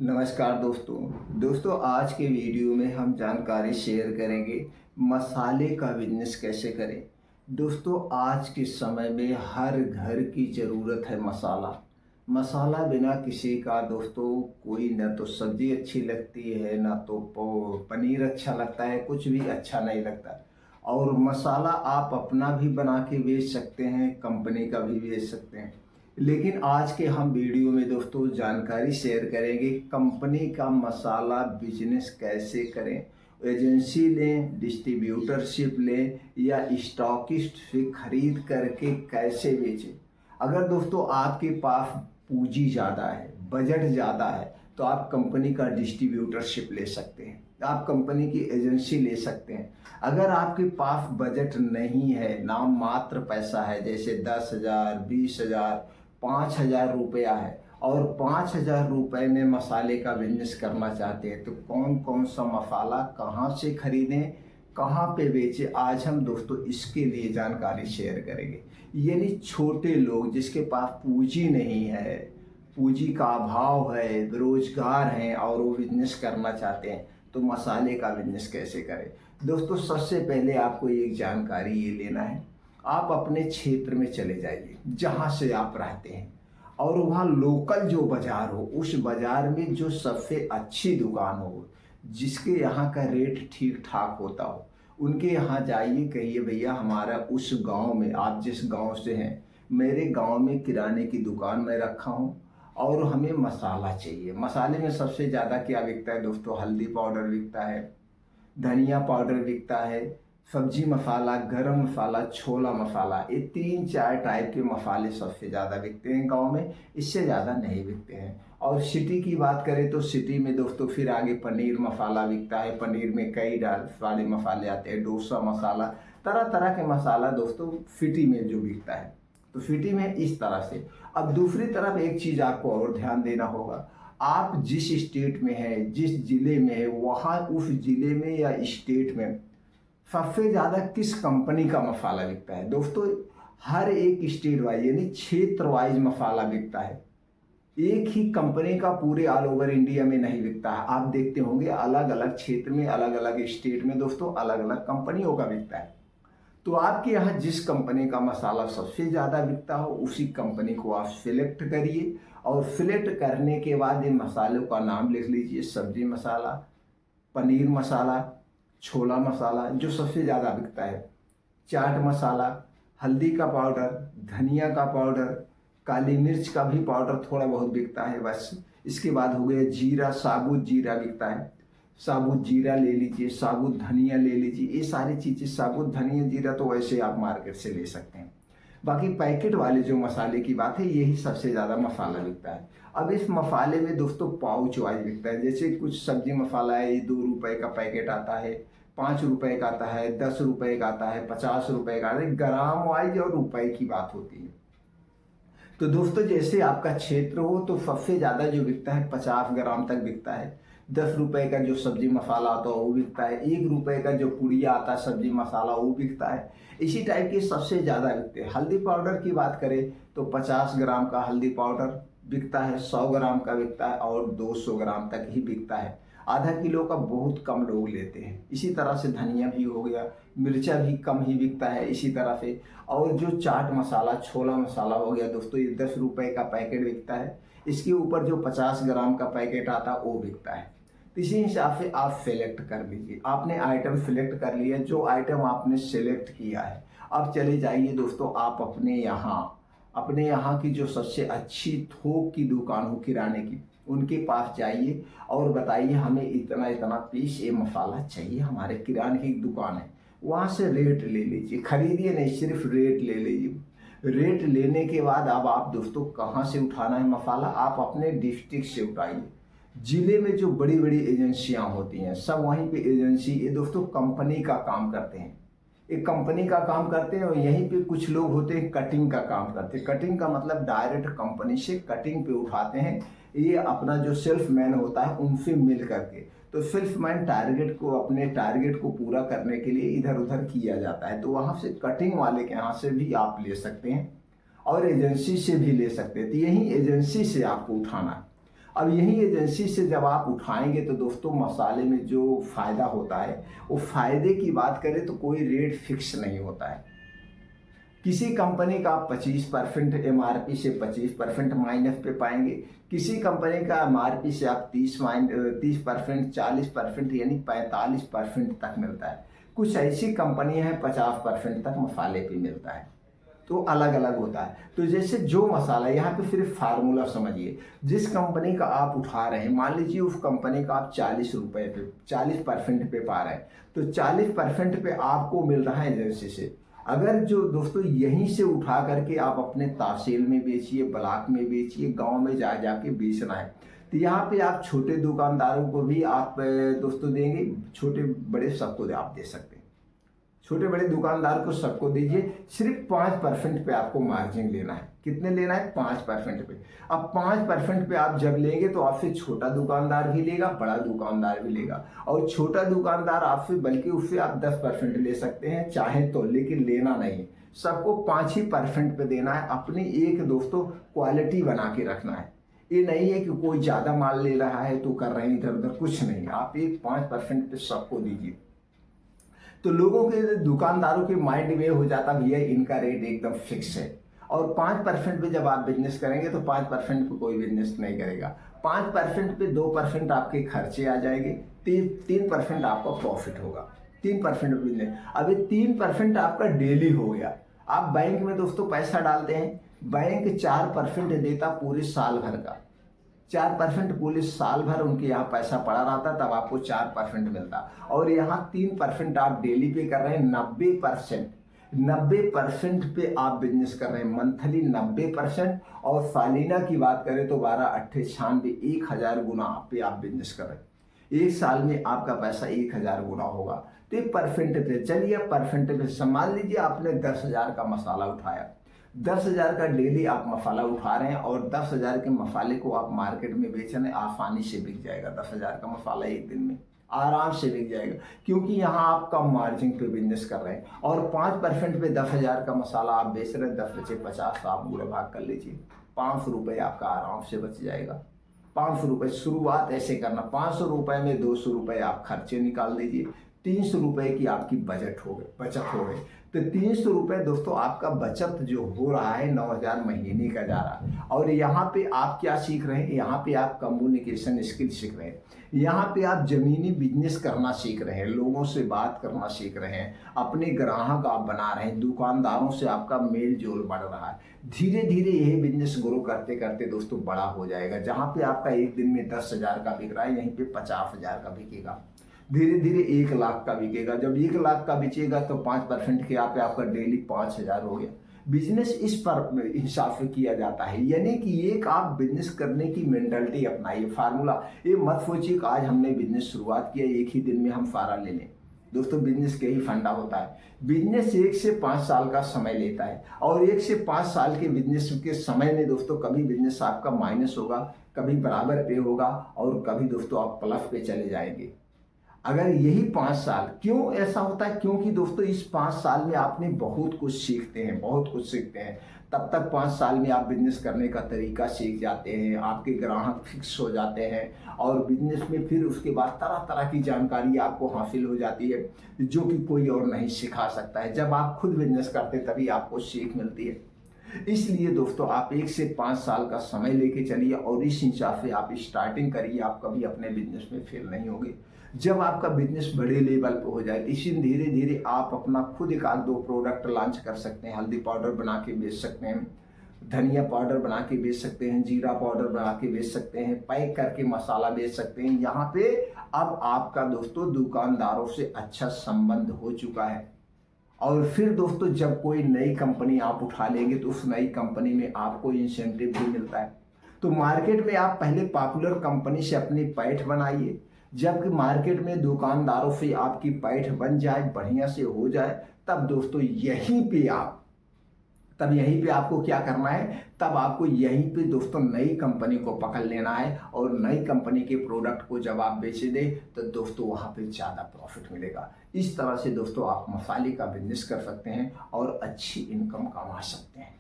नमस्कार दोस्तों आज के वीडियो में हम जानकारी शेयर करेंगे मसाले का बिजनेस कैसे करें। दोस्तों आज के समय में हर घर की ज़रूरत है मसाला बिना किसी का दोस्तों कोई न तो सब्ज़ी अच्छी लगती है ना तो पनीर अच्छा लगता है, कुछ भी अच्छा नहीं लगता। और मसाला आप अपना भी बना के बेच सकते हैं, कंपनी का भी बेच सकते हैं। लेकिन आज के हम वीडियो में दोस्तों जानकारी शेयर करेंगे कंपनी का मसाला बिजनेस कैसे करें। एजेंसी लें, डिस्ट्रीब्यूटरशिप लें या स्टॉकिस्ट से खरीद करके कैसे बेचें। अगर दोस्तों आपके पास पूंजी ज़्यादा है, बजट ज़्यादा है, तो आप कंपनी का डिस्ट्रीब्यूटरशिप ले सकते हैं, आप कंपनी की एजेंसी ले सकते हैं। अगर आपके पास बजट नहीं है, नाम मात्र पैसा है, जैसे 10,000, 20,000, 5,000 रुपया है और 5,000 रुपये में मसाले का बिजनेस करना चाहते हैं, तो कौन कौन सा मसाला कहाँ से खरीदें, कहाँ पे बेचें, आज हम दोस्तों इसके लिए जानकारी शेयर करेंगे। यानी छोटे लोग जिसके पास पूंजी नहीं है, पूंजी का अभाव है, बेरोजगार हैं और वो बिजनेस करना चाहते हैं, तो मसाले का बिजनेस कैसे करें। दोस्तों सबसे पहले आपको एक जानकारी ये लेना है, आप अपने क्षेत्र में चले जाइए जहाँ से आप रहते हैं और वहाँ लोकल जो बाज़ार हो, उस बाज़ार में जो सबसे अच्छी दुकान हो, जिसके यहाँ का रेट ठीक ठाक होता हो, उनके यहाँ जाइए, कहिए भैया हमारा उस गांव में, आप जिस गांव से हैं, मेरे गांव में किराने की दुकान मैं रखा हूँ और हमें मसाला चाहिए। मसाले में सबसे ज़्यादा क्या बिकता है दोस्तों, हल्दी पाउडर बिकता है, धनिया पाउडर बिकता है, सब्जी मसाला, गरम मसाला, छोला मसाला, ये 3-4 टाइप के मसाले सबसे ज़्यादा बिकते हैं गांव में, इससे ज़्यादा नहीं बिकते हैं। और सिटी की बात करें तो सिटी में दोस्तों फिर आगे पनीर मसाला बिकता है, पनीर में कई सारे मसाले आते हैं, डोसा मसाला, तरह तरह के मसाला दोस्तों सिटी में जो बिकता है, तो सिटी में इस तरह से। अब दूसरी तरफ एक चीज़ आपको और ध्यान देना होगा, आप जिस स्टेट में है, जिस ज़िले में है, वहाँ उस ज़िले में या स्टेट में सबसे ज़्यादा किस कंपनी का मसाला बिकता है। दोस्तों हर एक स्टेट वाइज यानी क्षेत्र वाइज मसाला बिकता है, एक ही कंपनी का पूरे ऑल ओवर इंडिया में नहीं बिकता है। आप देखते होंगे अलग अलग क्षेत्र में, अलग अलग स्टेट में दोस्तों अलग अलग कंपनियों का बिकता है। तो आपके यहाँ जिस कंपनी का मसाला सबसे ज़्यादा बिकता हो, उसी कंपनी को आप सिलेक्ट करिए और सिलेक्ट करने के बाद इन मसालों का नाम लिख लीजिए, सब्जी मसाला, पनीर मसाला, छोला मसाला जो सबसे ज़्यादा बिकता है, चाट मसाला, हल्दी का पाउडर, धनिया का पाउडर, काली मिर्च का भी पाउडर थोड़ा बहुत बिकता है बस। इसके बाद हो गया जीरा, साबुत जीरा बिकता है, साबुत जीरा ले लीजिए, साबुत धनिया ले लीजिए, ये सारी चीज़ें, साबुत धनिया जीरा तो वैसे आप मार्केट से ले सकते हैं। बाकी पैकेट वाले जो मसाले की बात है, यही सबसे ज़्यादा मसाला बिकता है। अब इस मसाले में दोस्तों पाउच वाइज बिकता है, जैसे कुछ सब्जी मसाला है, ये 2 रुपये का पैकेट आता है, 5 रुपये का आता है, 10 रुपये का आता है, 50 रुपये का आता है, ग्राम वाइज और रुपए की बात होती है। तो दोस्तों जैसे आपका क्षेत्र हो तो सबसे ज़्यादा जो बिकता है 50 ग्राम तक बिकता है, 10 रुपये का जो सब्जी मसाला आता है वो बिकता है, 1 रुपये का जो पुड़िया आता है सब्जी मसाला वो बिकता है। इसी टाइप के सबसे ज़्यादा बिकते हैं। हल्दी पाउडर की बात करें तो 50 ग्राम का हल्दी पाउडर बिकता है, 100 ग्राम का बिकता है और 200 ग्राम तक ही बिकता है। आधा किलो का बहुत कम लोग लेते हैं। इसी तरह से धनिया भी हो गया, मिर्चा भी कम ही बिकता है इसी तरह से। और जो चाट मसाला, छोला मसाला हो गया दोस्तों, ये 10 रुपये का पैकेट बिकता है, इसके ऊपर जो 50 ग्राम का पैकेट आता है वो बिकता है। तो इसी हिसाब से आप सेलेक्ट कर लीजिए। आपने आइटम सेलेक्ट कर लिया, जो आइटम आपने सेलेक्ट किया है, अब चले जाइए दोस्तों आप अपने यहाँ की जो सबसे अच्छी थोक की दुकान हो किराने की, उनके पास जाइए और बताइए हमें इतना इतना पीस ये मसाला चाहिए, हमारे किराने की दुकान है। वहाँ से रेट ले लीजिए, खरीदिए नहीं, सिर्फ रेट ले लीजिए। रेट लेने के बाद अब आप दोस्तों कहाँ से उठाना है मसाला, आप अपने डिस्ट्रिक्ट से उठाइए। जिले में जो बड़ी बड़ी एजेंसियाँ होती हैं, सब वहीं पे एजेंसी, ये दोस्तों कंपनी का काम करते हैं, एक कंपनी का काम करते हैं। और यहीं पे कुछ लोग होते हैं कटिंग का काम करते हैं। कटिंग का मतलब डायरेक्ट कंपनी से कटिंग पे उठाते हैं, ये अपना जो सेल्फ मैन होता है उनसे मिल करके। तो सेल्फ मैन टारगेट को, अपने टारगेट को पूरा करने के लिए इधर उधर किया जाता है। तो वहाँ से कटिंग वाले के यहाँ से भी आप ले सकते हैं और एजेंसी से भी ले सकते हैं। तो यही एजेंसी से आपको उठाना है। अब यही एजेंसी से जब आप उठाएंगे तो दोस्तों मसाले में जो फ़ायदा होता है, वो फ़ायदे की बात करें तो कोई रेट फिक्स नहीं होता है। किसी कंपनी का आप 25% MRP से 25% माइनस पे पाएंगे, किसी कंपनी का MRP से आप 30%, 40% यानी 45% तक मिलता है। कुछ ऐसी कंपनियां हैं 50% तक मसाले पे मिलता है, तो अलग अलग होता है। तो जैसे जो मसाला, यहाँ पे सिर्फ फार्मूला समझिए, जिस कंपनी का आप उठा रहे हैं, मान लीजिए उस कंपनी का आप 40 रुपये पे 40% पे पा रहे हैं, तो 40% पे आपको मिल रहा है एजेंसी से। अगर जो दोस्तों यहीं से उठा करके आप अपने तहसील में बेचिए, ब्लॉक में बेचिए, गांव में जा जाके बेचना है, तो यहाँ पे आप छोटे दुकानदारों को भी आप दोस्तों देंगे, छोटे बड़े सबको आप दे सकते हैं। छोटे बड़े दुकानदार को सबको दीजिए, सिर्फ 5% पे आपको मार्जिन लेना है। कितने लेना है? 5% पे। अब 5% पे आप जब लेंगे तो आपसे छोटा दुकानदार भी लेगा, बड़ा दुकानदार भी लेगा, और छोटा दुकानदार आपसे बल्कि उससे आप 10% ले सकते हैं चाहे तो, लेकिन लेना नहीं। सबको 5% पे देना है। अपनी एक दोस्तों क्वालिटी बना के रखना है। ये नहीं है कि कोई ज़्यादा माल ले रहा है तो कर रहे हैं इधर उधर, कुछ नहीं। आप एक 5% पे सबको दीजिए, तो लोगों के, दुकानदारों के माइंड में हो जाता भैया इनका रेट एकदम फिक्स है। और 5% पे जब आप बिजनेस करेंगे तो 5% पे कोई बिजनेस नहीं करेगा। 5% पे 2% आपके खर्चे आ जाएंगे, 3% आपका प्रॉफिट होगा। 3% बिजनेस, अभी 3% आपका डेली हो गया। आप बैंक में दोस्तों पैसा डालते हैं, बैंक 4% देता पूरे साल भर का। 4% पूरे साल भर उनके यहाँ पैसा पड़ा रहता, तब आपको 4% मिलता। और यहाँ 3% आप डेली पे कर रहे हैं। 90% पे आप बिजनेस कर रहे हैं, मंथली 90%। और सालीना की बात करें तो 12 8 96 1000 गुना पे आप बिजनेस कर रहे हैं। एक साल में आपका पैसा 1000 गुना होगा। तो ये परसेंट पे चलिए, परसेंट पे संभाल लीजिए। आपने 10,000 का मसाला उठाया, 10,000 का डेली आप मसाला उठा रहे हैं, और 10,000 के मसाले को आप मार्केट में बेच रहे हैं, आसानी से बिक जाएगा। 10,000 का मसाला एक दिन में आराम से बिक जाएगा, क्योंकि यहाँ आप कम मार्जिन पे बिजनेस कर रहे हैं। और 5% पे 10,000 का मसाला आप बेच रहे हैं, 10 बचे 50, आप बुरा भाग कर लीजिए, 500 रुपये आपका आराम से बच जाएगा। 500 रुपये शुरुआत ऐसे करना। 500 रुपये में 200 रुपये आप खर्चे निकाल दीजिए, 300 रुपये की आपकी बचत हो गई। तो 300 रुपये दोस्तों आपका बचत जो हो रहा है 9,000 महीने का जा रहा है। और यहाँ पे आप क्या सीख रहे हैं? यहाँ पे आप कम्युनिकेशन स्किल सीख रहे हैं, यहाँ पे आप जमीनी बिजनेस करना सीख रहे हैं, लोगों से बात करना सीख रहे हैं, अपने ग्राहक आप बना रहे हैं, दुकानदारों से आपका मेल जोल बढ़ रहा है। धीरे धीरे यही बिजनेस ग्रो करते करते दोस्तों बड़ा हो जाएगा। जहाँ पे आपका एक दिन में 10,000 का बिक रहा है, यहीं पे 50,000 का बिकेगा, धीरे धीरे 1 लाख का बिकेगा। जब 1 लाख का बिकेगा तो 5% के आप आपका डेली 5,000 हो गया। बिजनेस इस पर हिसाब से किया जाता है, यानी कि एक आप बिजनेस करने की मेंटालिटी अपनाइए। फार्मूला ये मत सोचिए कि आज हमने बिजनेस शुरुआत किया, एक ही दिन में हम सारा ले लें। दोस्तों बिजनेस के ही फंडा होता है। बिजनेस 1 से 5 साल का समय लेता है, और 1 से 5 साल के बिजनेस के समय में दोस्तों कभी बिजनेस आपका माइनस होगा, कभी बराबर पे होगा, और कभी दोस्तों आप प्लस पे चले जाएंगे। अगर यही 5 साल, क्यों ऐसा होता है? क्योंकि दोस्तों इस 5 साल में आपने बहुत कुछ सीखते हैं, बहुत कुछ सीखते हैं। तब तक 5 साल में आप बिजनेस करने का तरीका सीख जाते हैं, आपके ग्राहक फिक्स हो जाते हैं, और बिजनेस में फिर उसके बाद तरह तरह की जानकारी आपको हासिल हो जाती है, जो कि कोई और नहीं सिखा सकता है। जब आप खुद बिजनेस करते हैं तभी आपको सीख मिलती है। इसलिए दोस्तों आप 1 से 5 साल का समय लेके चलिए, और इस हिसाब से आप स्टार्टिंग करिए। आप कभी अपने बिजनेस में फेल नहीं होंगे। जब आपका बिजनेस बड़े लेवल पे हो जाए, इसी धीरे धीरे आप अपना खुद 1-2 प्रोडक्ट लॉन्च कर सकते हैं। हल्दी पाउडर बना के बेच सकते हैं, धनिया पाउडर बना के बेच सकते हैं, जीरा पाउडर बना के बेच सकते हैं, पैक करके मसाला बेच सकते हैं। यहाँ पे अब आपका दोस्तों दुकानदारों से अच्छा संबंध हो चुका है। और फिर दोस्तों जब कोई नई कंपनी आप उठा लेंगे तो उस नई कंपनी में आपको इंसेंटिव भी मिलता है। तो मार्केट में आप पहले पॉपुलर कंपनी से अपनी पैठ बनाइए। जब मार्केट में दुकानदारों से आपकी पैठ बन जाए, बढ़िया से हो जाए, तब दोस्तों यहीं पे आपको क्या करना है? तब आपको यहीं पे दोस्तों नई कंपनी को पकड़ लेना है, और नई कंपनी के प्रोडक्ट को जब आप बेच दे तो दोस्तों वहाँ पे ज़्यादा प्रॉफिट मिलेगा। इस तरह से दोस्तों आप मसाले का बिजनेस कर सकते हैं और अच्छी इनकम कमा सकते हैं।